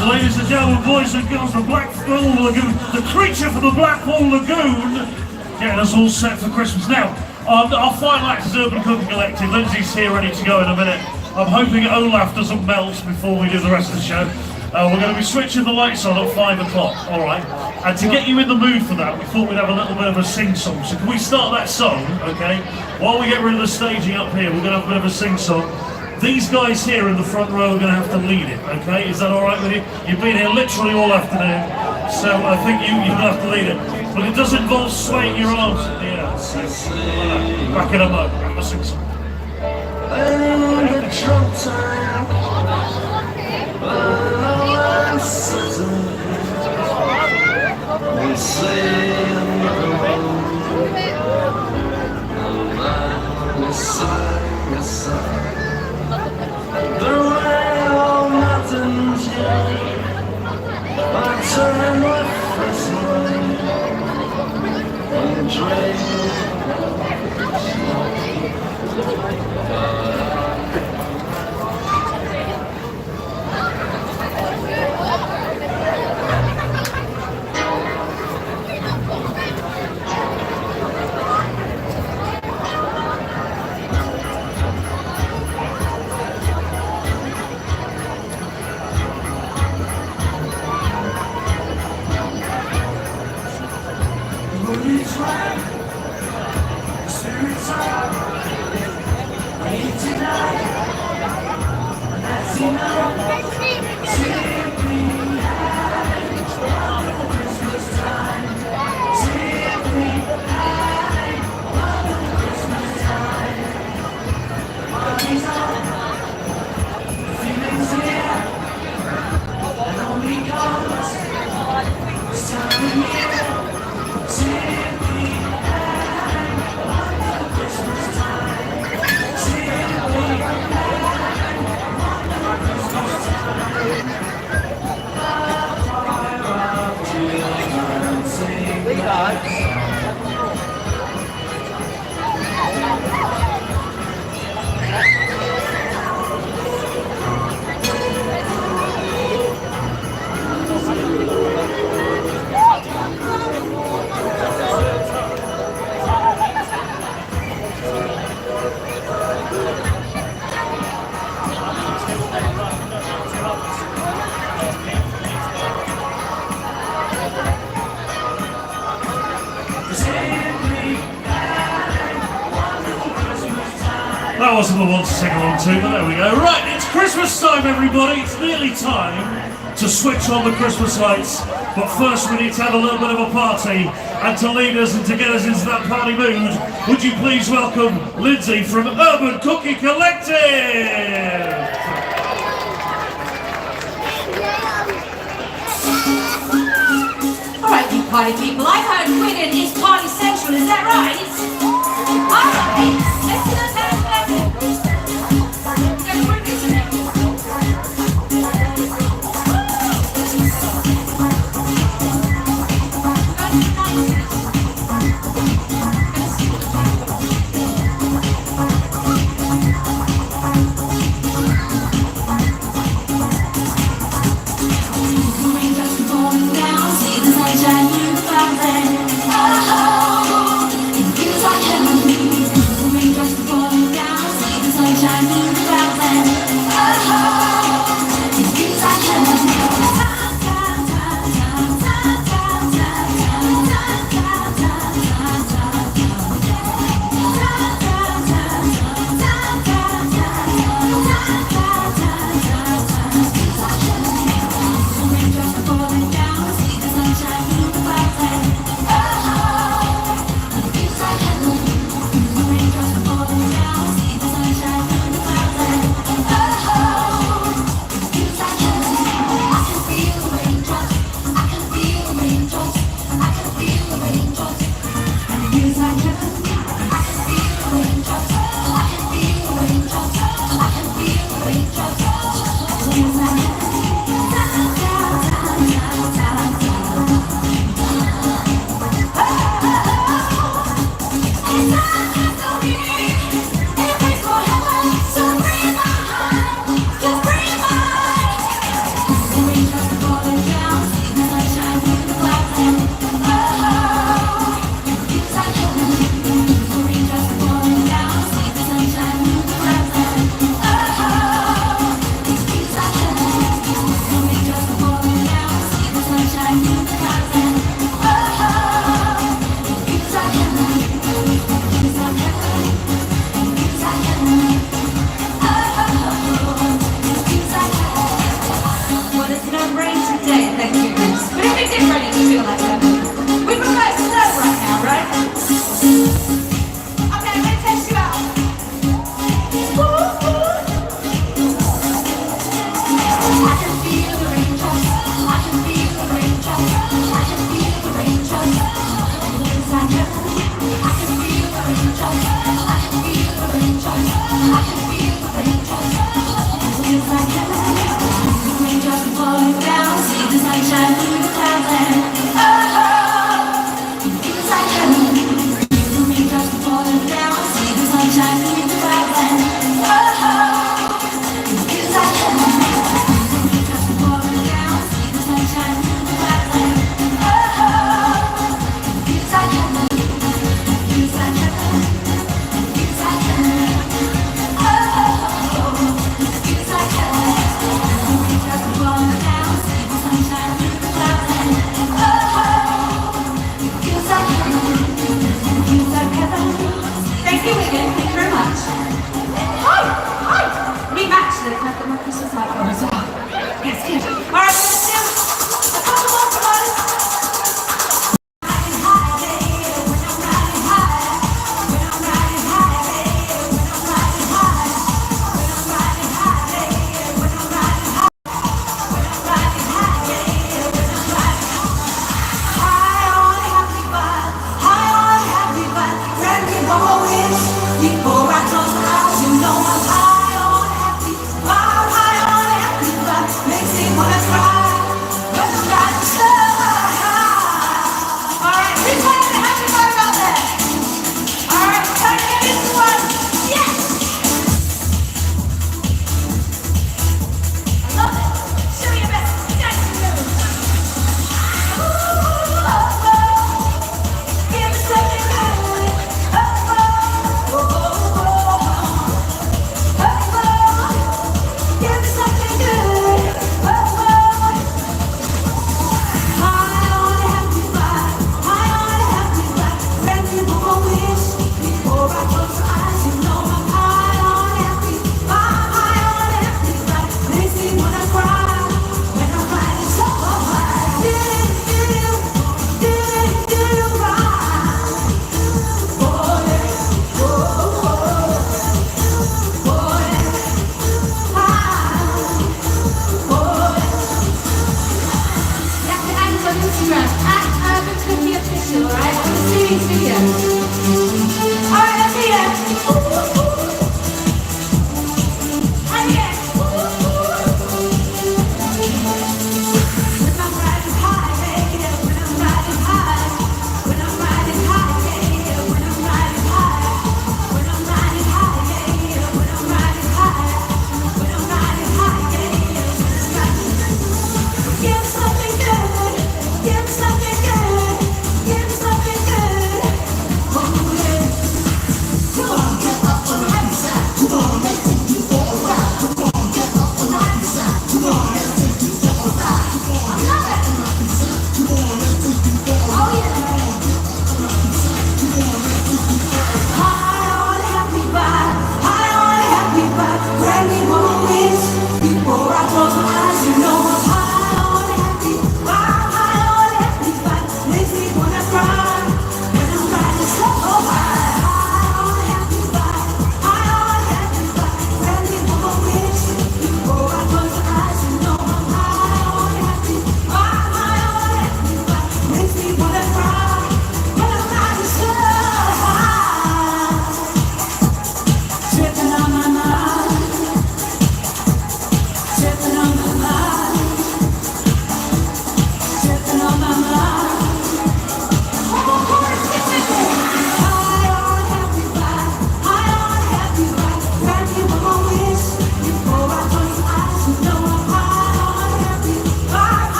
Ladies and gentlemen, boys and girls, the Blackpool Lagoon, the creature from the Blackpool Lagoon, getting us all set for Christmas. Now, our final act is Urban Cooking Collective. Lynsey's here ready to go in a minute. I'm hoping Olaf doesn't melt before we do the rest of the show. We're going to be switching the lights on at 5 o'clock, alright? And to get you in the mood for that, we thought we'd have a little bit of a sing-song. So can we start that song, okay? While we get rid of the staging up here, we're going to have a bit of a sing-song. These guys here in the front row are going to have to lead it, okay? Is that alright with you? You've been here literally all afternoon, so I think you're going to have to lead it. But it does involve swaying your arms in the air. Back it up, have a sing-song. We say we sang a song. There were all mountains here, but turning with first line and drink. That wasn't the one to sing along to, but there we go. Right, it's Christmas time, everybody. It's nearly time to switch on the Christmas lights. But first, we need to have a little bit of a party. And to lead us and to get us into that party mood, would you please welcome Lynsey from Urban Cooking Collective? Alright, you party people, I've heard Wigan is party central, is that right? Alright, let's do that. Down, see the sunshine you found then. Oh, it feels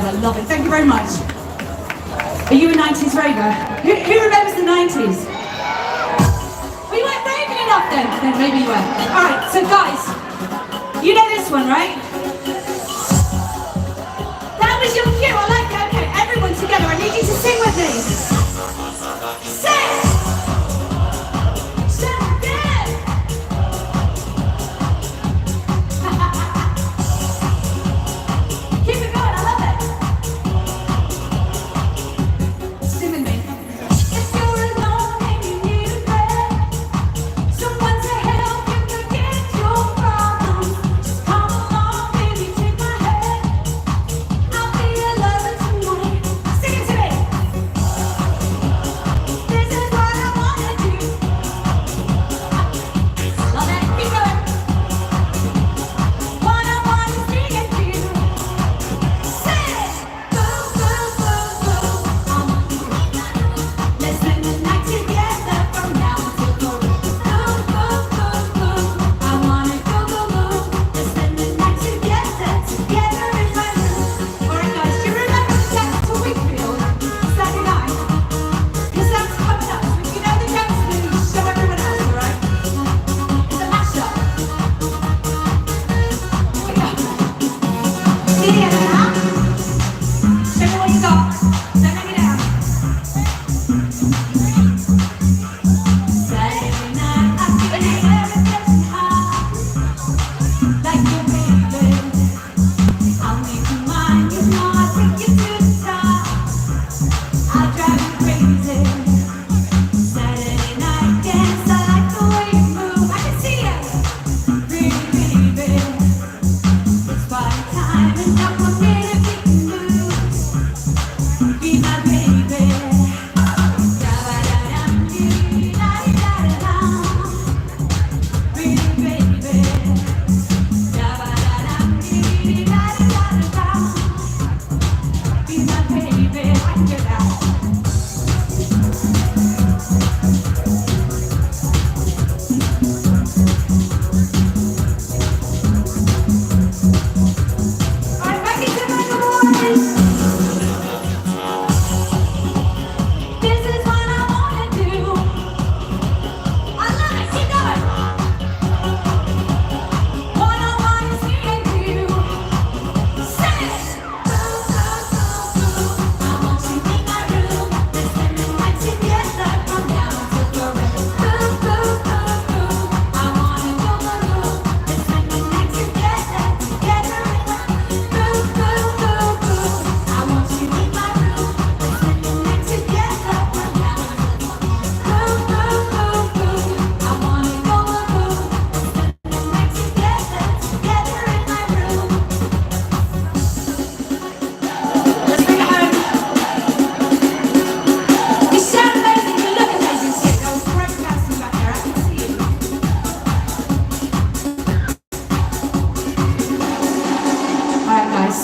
I love it. Thank you very much. Are you a 90s raver? Who remembers the 90s? We weren't raving enough then. Then maybe you were. Alright, so guys, you know this one, right? That was your cue. I like it. Okay, everyone together. I need you to sing with me. Sing! Sing again!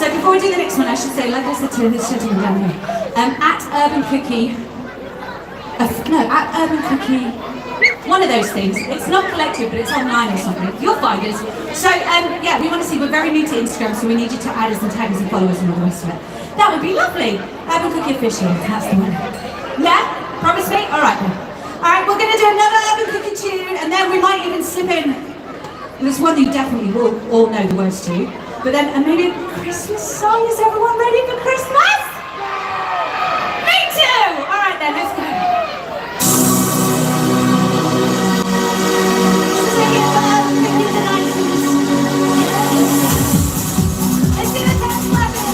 So before we do the next one, I should say, like I said to this gentleman down here, at Urban Cookie, at Urban Cookie, one of those things. It's not collective, but it's online or something. You'll find us. So yeah, we want to see. We're very new to Instagram, so we need you to add us and tag us and follow us and all the rest of it. That would be lovely. Urban Cookie official. That's the one. Yeah, promise me. All right then. All right, we're going to do another Urban Cookie tune, and then we might even slip in. There's one that you definitely will all know the words to. But then, and maybe a Christmas song. Is everyone ready for Christmas? Me too! Alright then, let's go. Take it for Urban Cookie of the 90s. Let's do the dance level.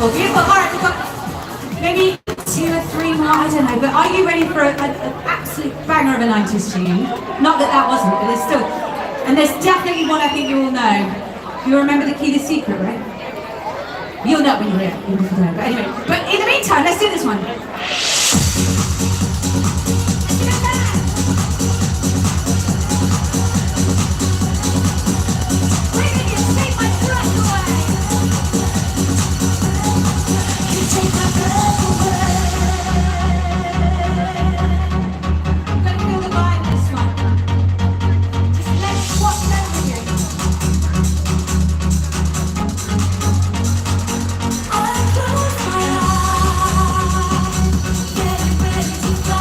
Beautiful. All right, we've got maybe 2 or 3 more, I don't know, but are you ready for an absolute banger of a 90s tune? Not that that wasn't, but there's still, and there's definitely one I think you all know. You remember the key to secret, right? You'll know when you hear it, even if you don't. But anyway, but in the meantime, let's do this one. I close my eyes, getting ready to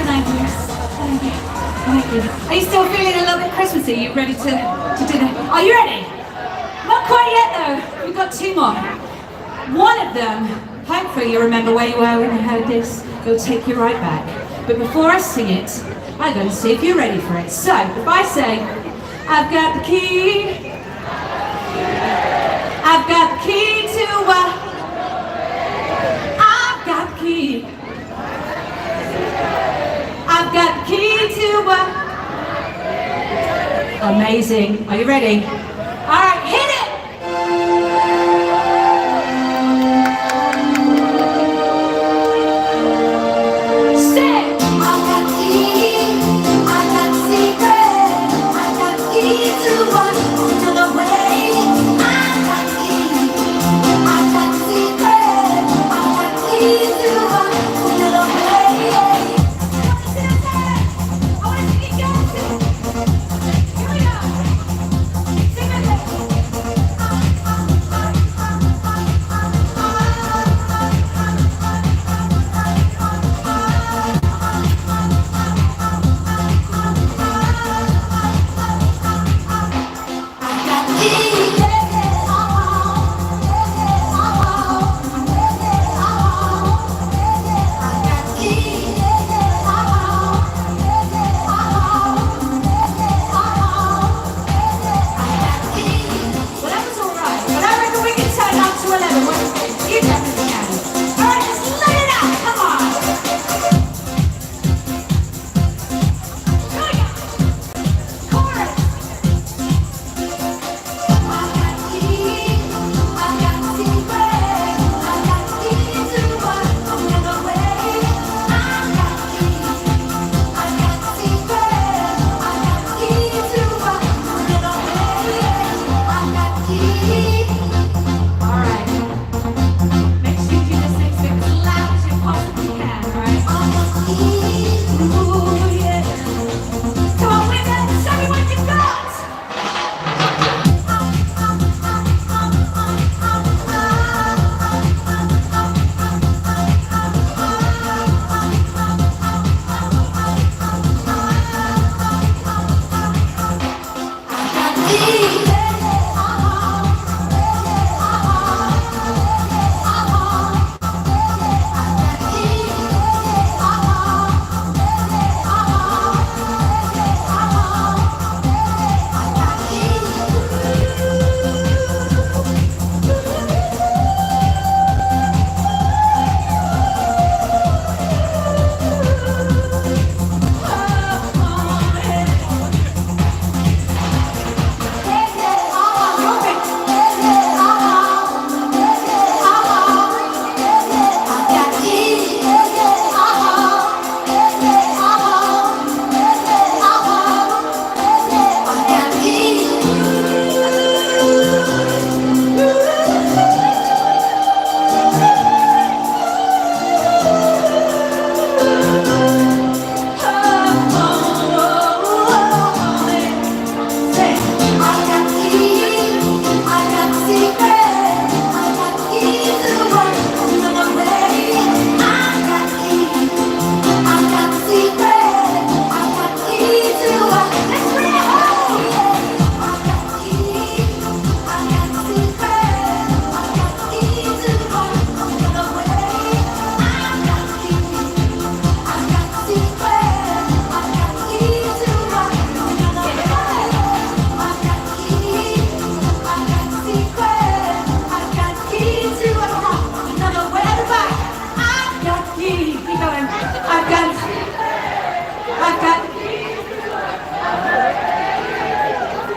the 90s. Thank you. Thank you. Are you still feeling a little bit Christmassy? Are you ready to do that? Are you ready? Not quite yet though. We've got two more. One of them, hopefully you remember where you were when you heard this. It'll take you right back. But before I sing it, I'm going to see if you're ready for it. So, if I say, I've got the key. I've got the key to I've got the key. I've got the key to Amazing. Are you ready? All right, hit it!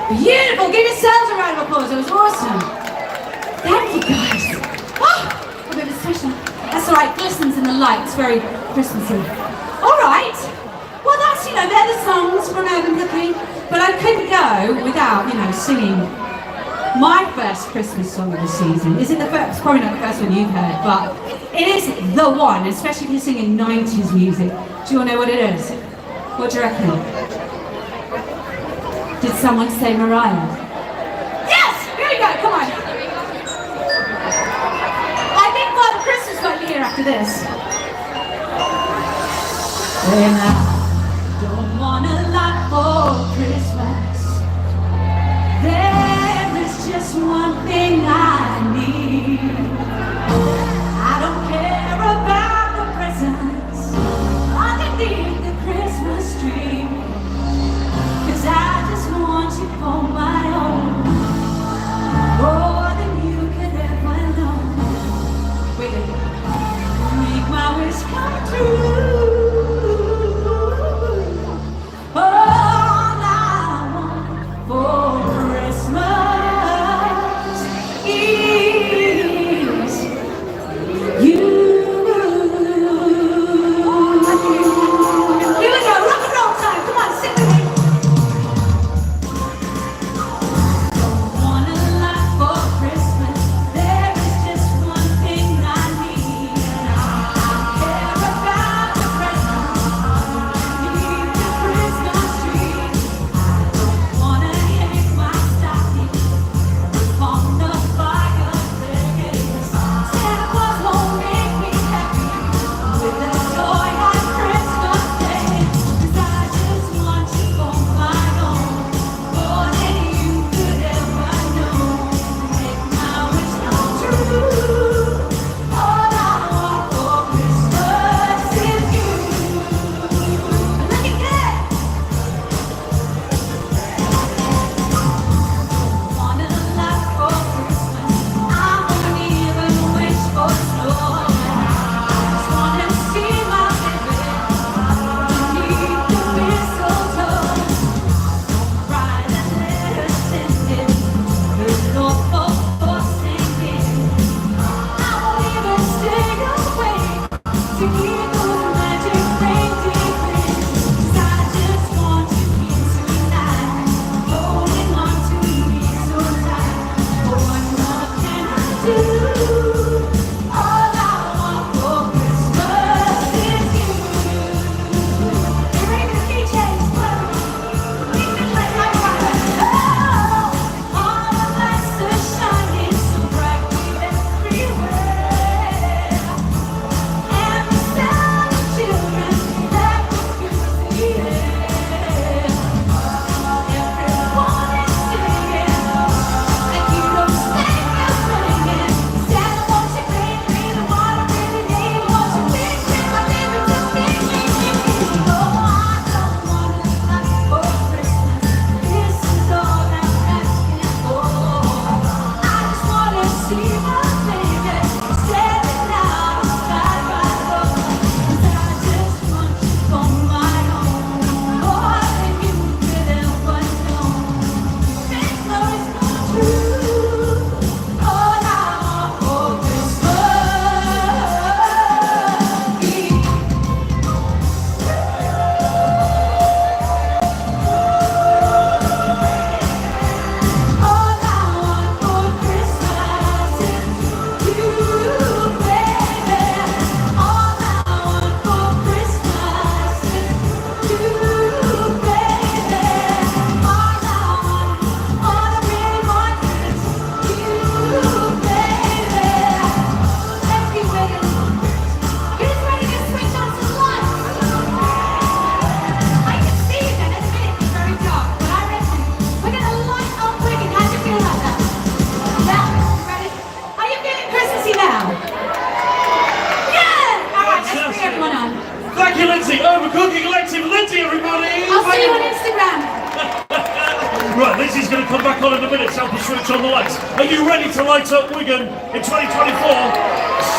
Beautiful! Give yourselves a round of applause. It was awesome. Thank you, guys. Oh, a bit of a session. That's all right. Glistens in the light. It's very Christmassy. All right. Well, that's, they're the songs from Urban Cooking. But I couldn't go without, singing my first Christmas song of the season. Is it the first? It's probably not the first one you've heard, but it is the one, especially if you're singing 90s music. Do you want to know what it is? What do you reckon? Did someone say Mariah? Yes! Here we go, come on. I think Father Christmas might be here after this. now. Yeah! Alright, let's bring everyone on. Thank you, Lynsey. Overcooking Collective. Lynsey, everybody. I'll see you on Instagram. Right, Lynsey's going to come back on in a minute to help us switch on the lights. Are you ready to light up Wigan in 2024?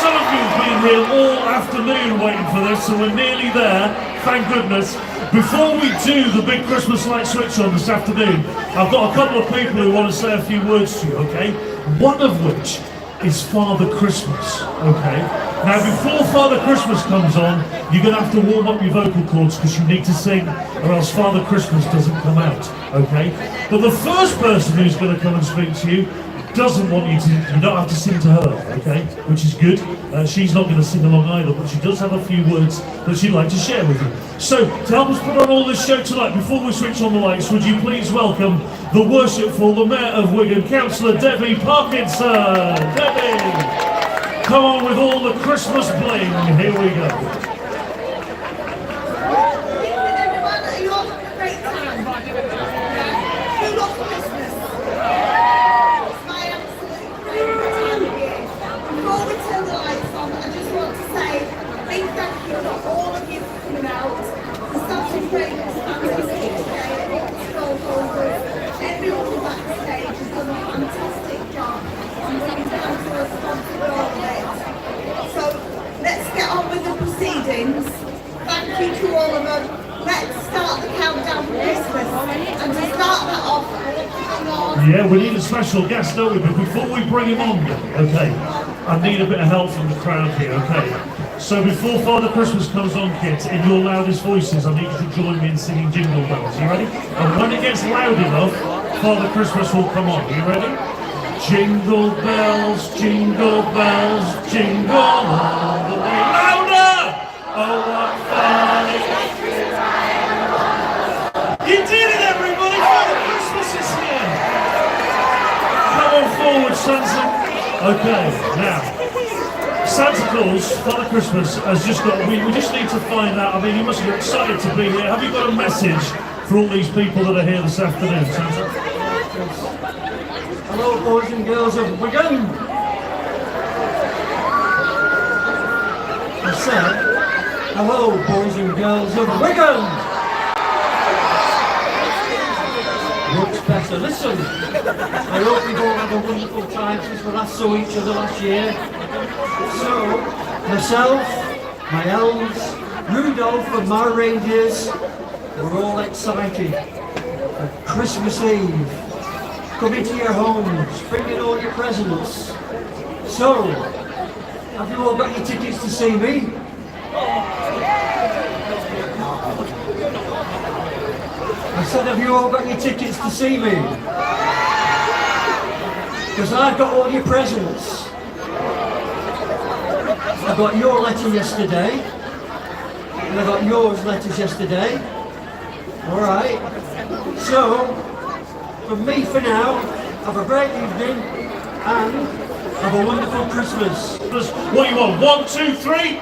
Some of you have been here all afternoon waiting for this, so we're nearly there, thank goodness. Before we do the big Christmas light switch on this afternoon, I've got a couple of people who want to say a few words to you, okay? One of which is Father Christmas, okay? Now before Father Christmas comes on, you're going to have to warm up your vocal cords because you need to sing or else Father Christmas doesn't come out, okay? But the first person who's going to come and speak to you doesn't want you to, you don't have to sing to her, okay? Which is good. She's not going to sing along either, but she does have a few words that she'd like to share with you. So, to help us put on all this show tonight, before we switch on the lights, would you please welcome the worshipful, the Mayor of Wigan, Councillor Debbie Parkinson. Debbie! Come on with all the Christmas bling. Here we go. Everyone backstage has done a fantastic job and bringing down to a responsibility. So let's get on with the proceedings. Thank you to all of them. Let's start the countdown for Christmas. And to start that off, yeah, we need a special guest, don't we? But before we bring him on, okay, I need a bit of help from the crowd here, okay? So before Father Christmas comes on, kids, in your loudest voices, I need you to join me in singing Jingle Bells. You ready? And when it gets loud enough, Father Christmas will come on. You ready? Jingle bells, jingle bells, jingle all the way. Louder! Oh, what fun it is! You did it, everybody! Father Christmas is here! Come on forward, Santa. Okay, now. Santa Claus, Father Christmas, has just got, we just need to find out, I mean, you must be excited to be here. Have you got a message for all these people that are here this afternoon, Santa? Hello, boys and girls of Wigan. I said, hello, boys and girls of Wigan. Much better. Listen, I hope you've all had a wonderful time since we last saw each other last year. So, myself, my elves, Rudolph and my reindeers, we're all excited for Christmas Eve. Coming to your homes, bringing all your presents. So, have you all got your tickets to see me? I said, have you all got your tickets to see me? Because I've got all your presents. I got your letter yesterday, and I got yours letters yesterday. Alright, so, from me for now, have a great evening, and have a wonderful Christmas. What you want? 1, 2, 3? You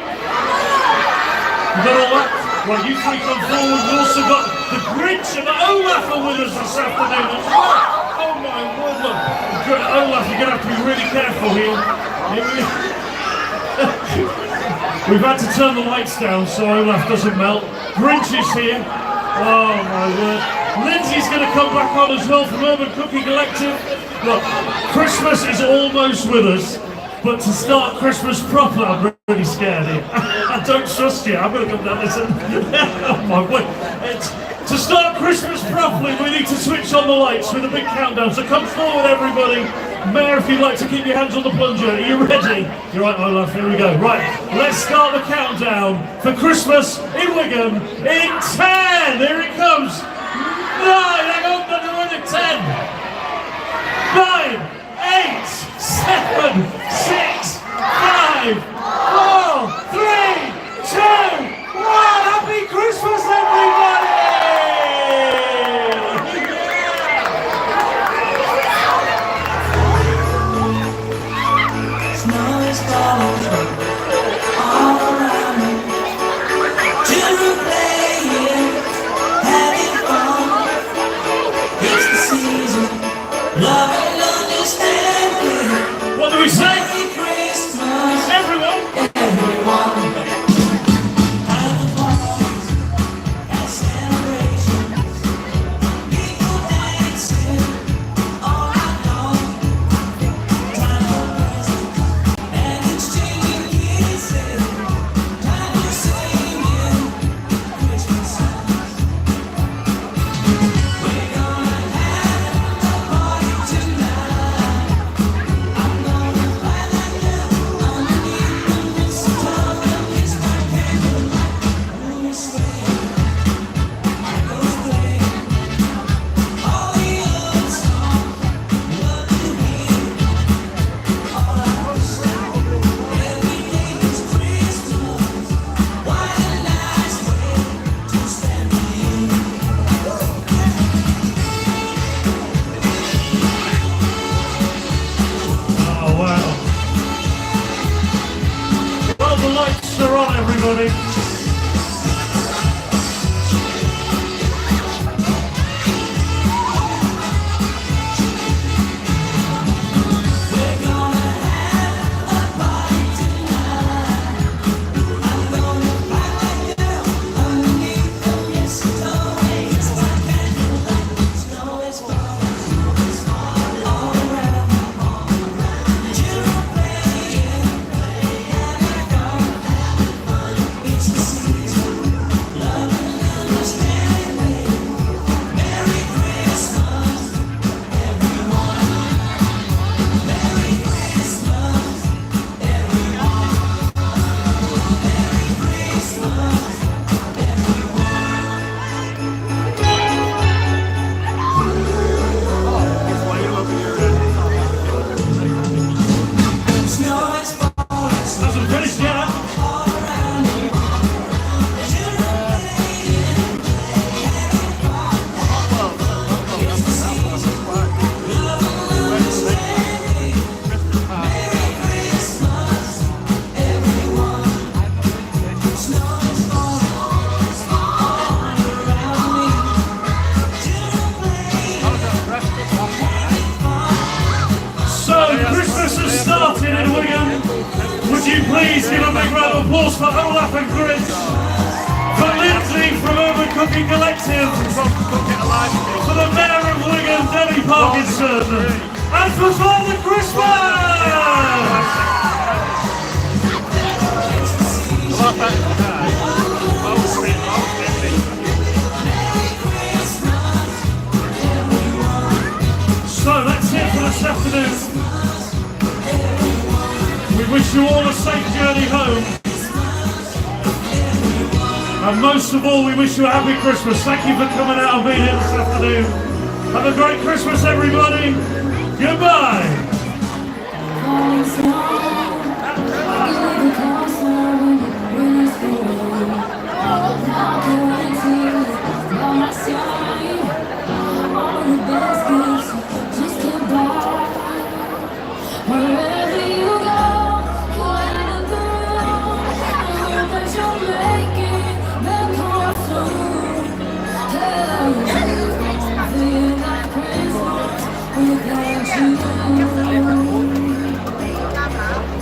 got all that? Well, you three come forward. We've also got the Grinch and the Olaf are with us this afternoon as well. Oh my word, look. Olaf, you're going to have to be really careful here. We've had to turn the lights down so Olaf doesn't melt. Grinch is here. Oh my word. Lynsey's going to come back on as well from Urban Cooking Collective. Look, Christmas is almost with us, but to start Christmas proper, I'm really scared here. I don't trust you. I'm going to come down this. Oh my word. To start Christmas properly, we need to switch on the lights with a big countdown. So come forward, everybody. Mayor, if you'd like to keep your hands on the plunger. Are you ready? You're right, Olaf. Here we go. Right, let's start the countdown for Christmas in Wigan in 10. Here it comes. 9. Hang on, we're in at 10. 9, 8, 7, 6, 5, 4, 3, 2, 1. Happy Christmas, everybody! What do we say? lights are on, everybody. Please give a big round of applause for Olaf and Chris, for Lynsey from Urban Cooking Collective, for the Mayor of Wigan, Debbie Parkinson, and for Father Christmas! So that's it for this afternoon. We wish you all a safe journey home. And most of all, we wish you a happy Christmas. Thank you for coming out and being here this afternoon. Have a great Christmas, everybody. Goodbye. Christmas.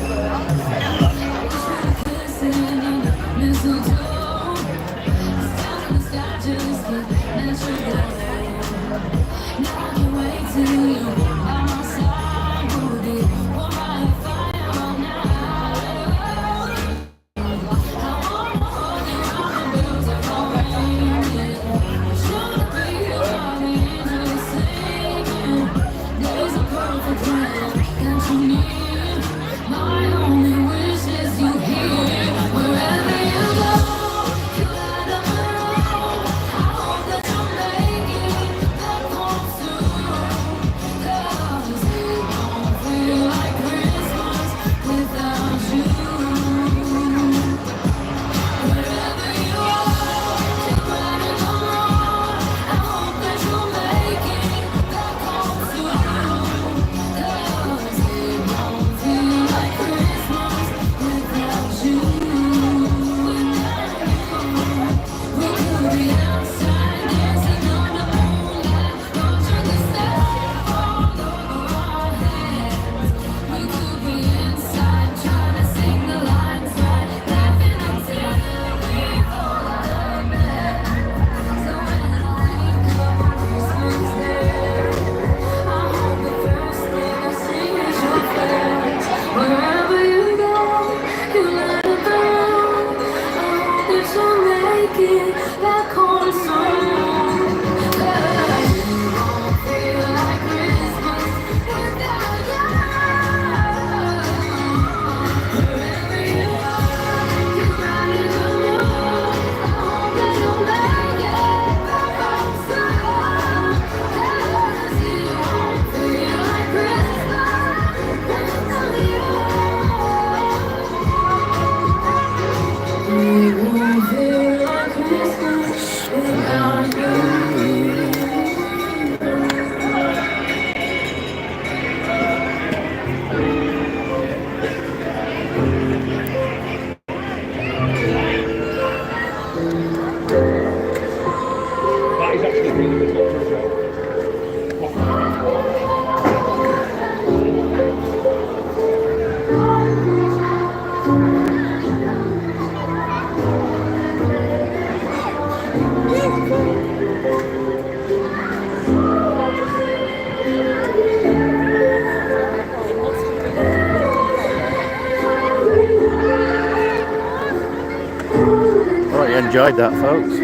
you enjoyed that, folks.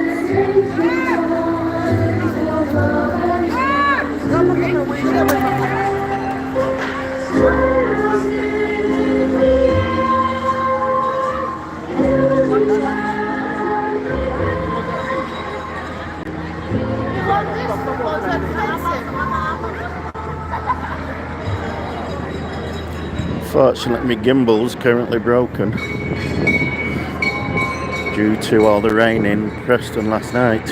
Fortunately, my gimbal's currently broken due to all the rain in Preston last night.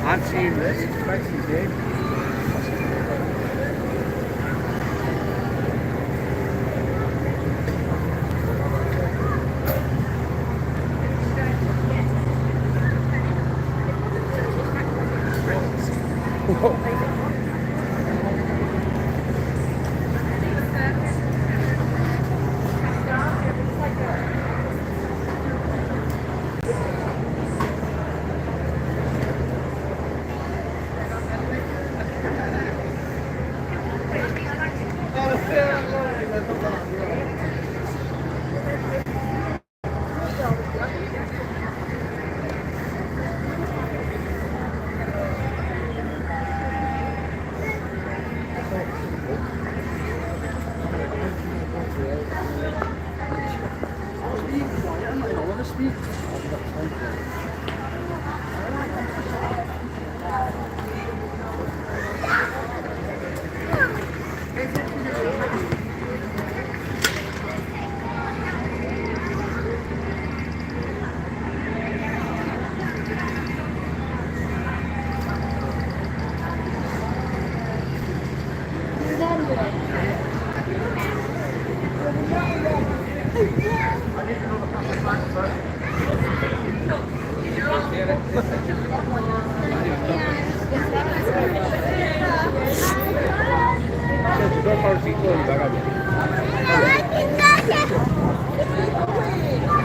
I've seen this, especially big.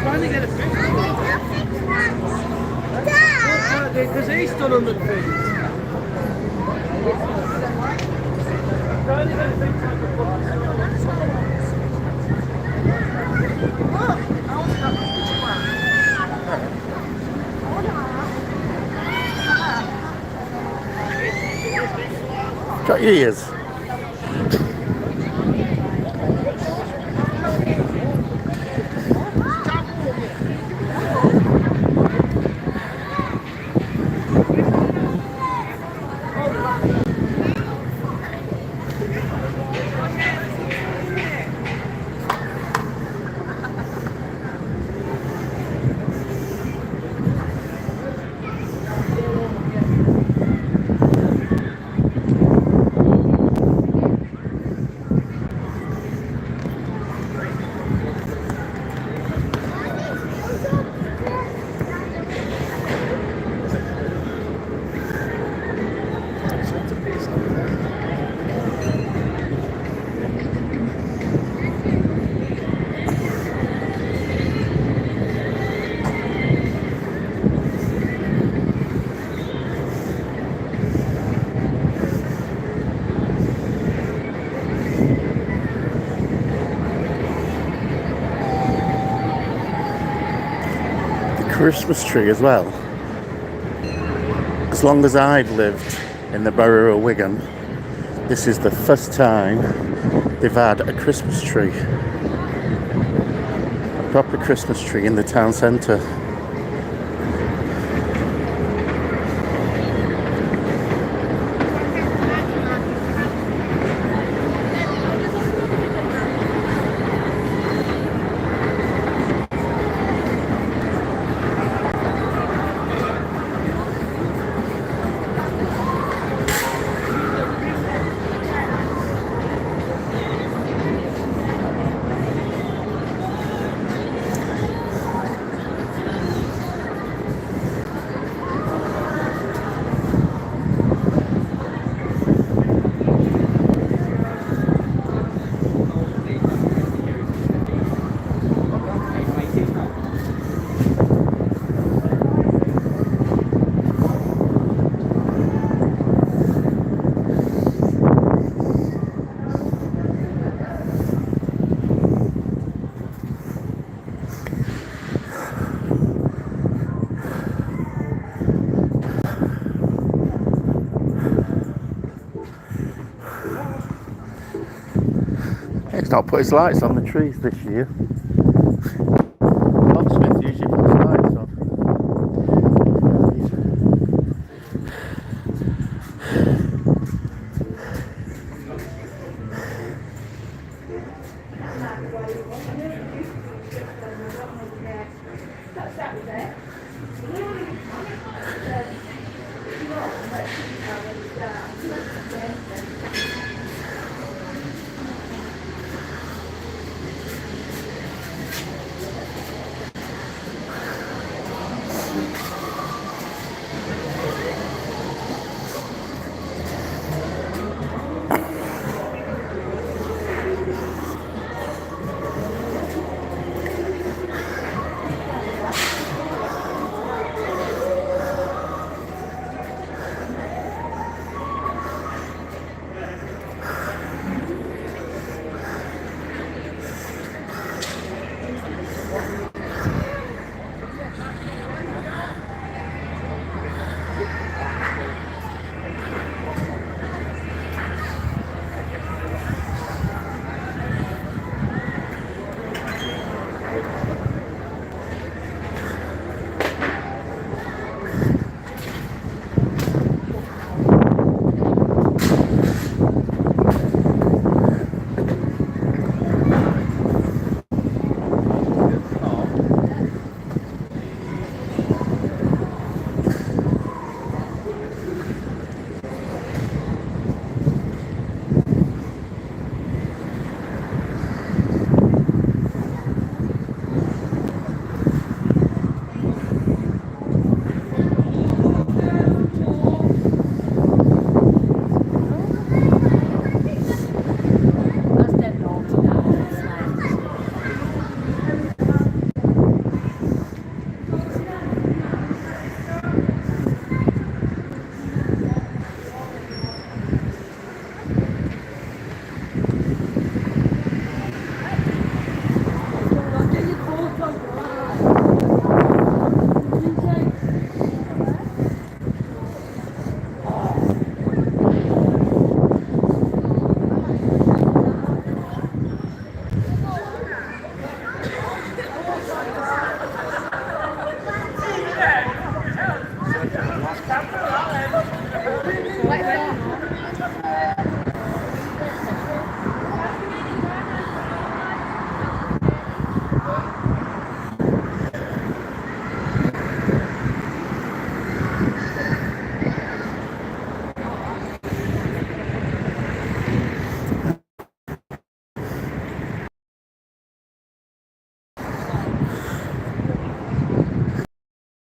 Trying to get a picture. Because he's stood under the thing. Trying to get a picture. Got your ears. Christmas tree as well. As long as I've lived in the borough of Wigan, this is the first time they've had a Christmas tree. A proper Christmas tree in the town centre. It's not put its lights on the trees this year. Locksmith usually puts lights on.